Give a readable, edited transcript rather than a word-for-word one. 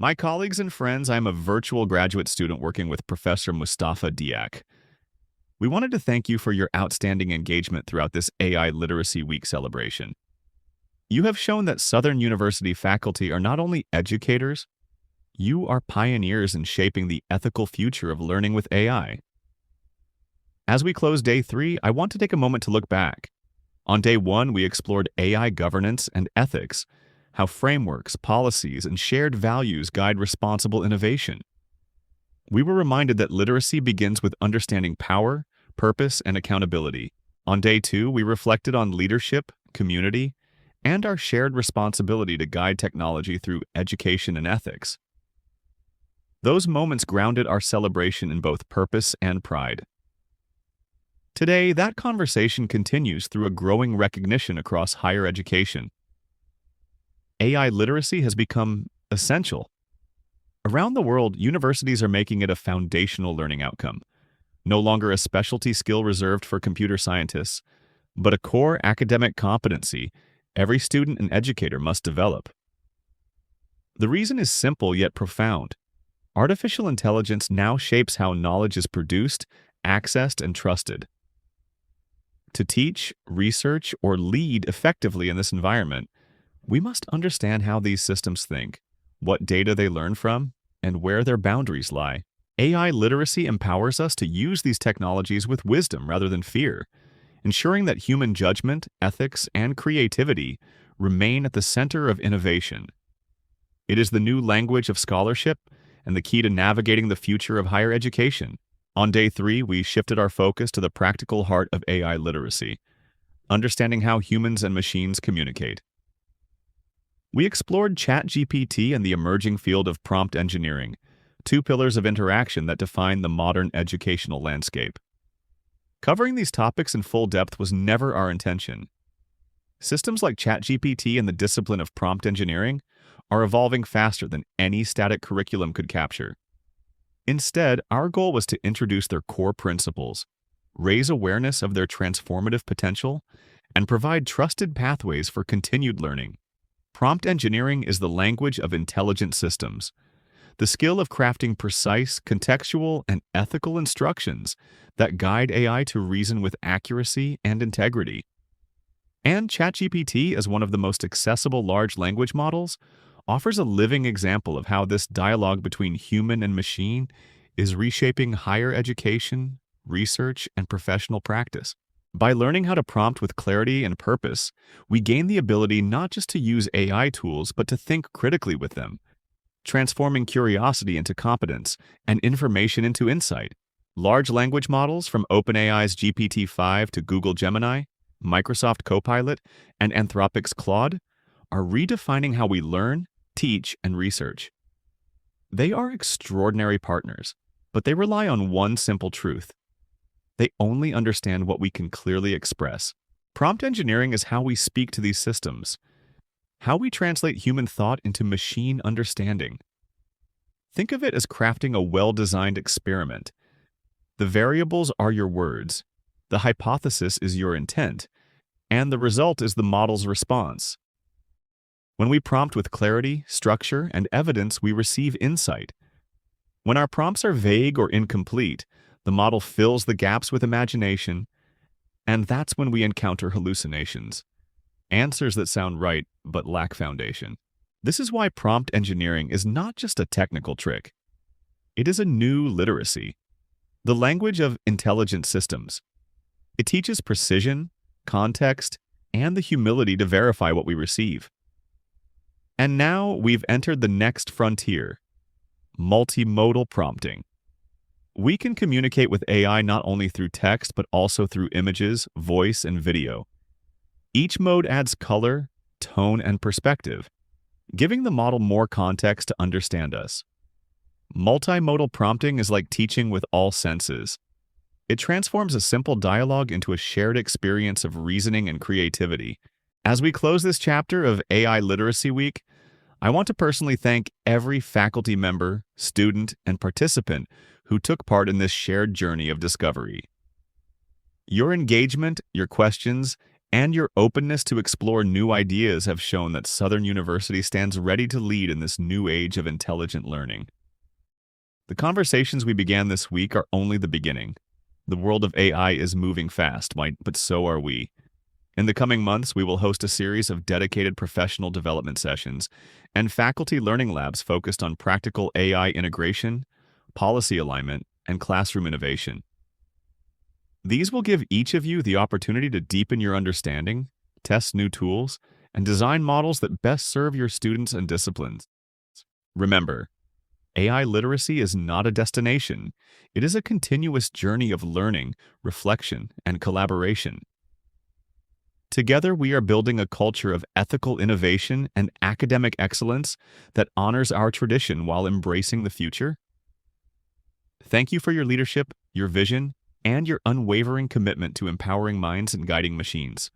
My colleagues and friends, I'm a virtual graduate student working with Professor Moustapha Diack. We wanted to thank you for your outstanding engagement throughout this AI Literacy Week celebration. You have shown that Southern University faculty are not only educators, you are pioneers in shaping the ethical future of learning with AI. As we close Day 3, I want to take a moment to look back. On Day 1, we explored AI governance and ethics, how frameworks, policies, and shared values guide responsible innovation. We were reminded that literacy begins with understanding power, purpose, and accountability. On Day 2, we reflected on leadership, community, and our shared responsibility to guide technology through education and ethics. Those moments grounded our celebration in both purpose and pride. Today, that conversation continues through a growing recognition across higher education. AI literacy has become essential. Around the world, universities are making it a foundational learning outcome, no longer a specialty skill reserved for computer scientists, but a core academic competency every student and educator must develop. The reason is simple yet profound. Artificial intelligence now shapes how knowledge is produced, accessed, and trusted. To teach, research, or lead effectively in this environment, we must understand how these systems think, what data they learn from, and where their boundaries lie. AI literacy empowers us to use these technologies with wisdom rather than fear, ensuring that human judgment, ethics, and creativity remain at the center of innovation. It is the new language of scholarship and the key to navigating the future of higher education. On Day 3, we shifted our focus to the practical heart of AI literacy, understanding how humans and machines communicate. We explored ChatGPT and the emerging field of prompt engineering, two pillars of interaction that define the modern educational landscape. Covering these topics in full depth was never our intention. Systems like ChatGPT and the discipline of prompt engineering are evolving faster than any static curriculum could capture. Instead, our goal was to introduce their core principles, raise awareness of their transformative potential, and provide trusted pathways for continued learning. Prompt engineering is the language of intelligent systems, the skill of crafting precise, contextual, and ethical instructions that guide AI to reason with accuracy and integrity. And ChatGPT, as one of the most accessible large language models, offers a living example of how this dialogue between human and machine is reshaping higher education, research, and professional practice. By learning how to prompt with clarity and purpose, we gain the ability not just to use AI tools, but to think critically with them, transforming curiosity into competence and information into insight. Large language models, from OpenAI's GPT-5 to Google Gemini, Microsoft Copilot, and Anthropic's Claude, are redefining how we learn, teach, and research. They are extraordinary partners, but they rely on one simple truth. They only understand what we can clearly express. Prompt engineering is how we speak to these systems, how we translate human thought into machine understanding. Think of it as crafting a well-designed experiment. The variables are your words, the hypothesis is your intent, and the result is the model's response. When we prompt with clarity, structure, and evidence, we receive insight. When our prompts are vague or incomplete, the model fills the gaps with imagination, and that's when we encounter hallucinations, answers that sound right but lack foundation. This is why prompt engineering is not just a technical trick. It is a new literacy, the language of intelligent systems. It teaches precision, context, and the humility to verify what we receive. And now we've entered the next frontier, multimodal prompting. We can communicate with AI not only through text, but also through images, voice, and video. Each mode adds color, tone, and perspective, giving the model more context to understand us. Multimodal prompting is like teaching with all senses. It transforms a simple dialogue into a shared experience of reasoning and creativity. As we close this chapter of AI Literacy Week, I want to personally thank every faculty member, student, and participant who took part in this shared journey of discovery. Your engagement, your questions, and your openness to explore new ideas have shown that Southern University stands ready to lead in this new age of intelligent learning. The conversations we began this week are only the beginning. The world of AI is moving fast, but so are we. In the coming months, we will host a series of dedicated professional development sessions and faculty learning labs focused on practical AI integration, policy alignment, and classroom innovation. These will give each of you the opportunity to deepen your understanding, test new tools, and design models that best serve your students and disciplines. Remember, AI literacy is not a destination. It is a continuous journey of learning, reflection, and collaboration. Together, we are building a culture of ethical innovation and academic excellence that honors our tradition while embracing the future. Thank you for your leadership, your vision, and your unwavering commitment to empowering minds and guiding machines.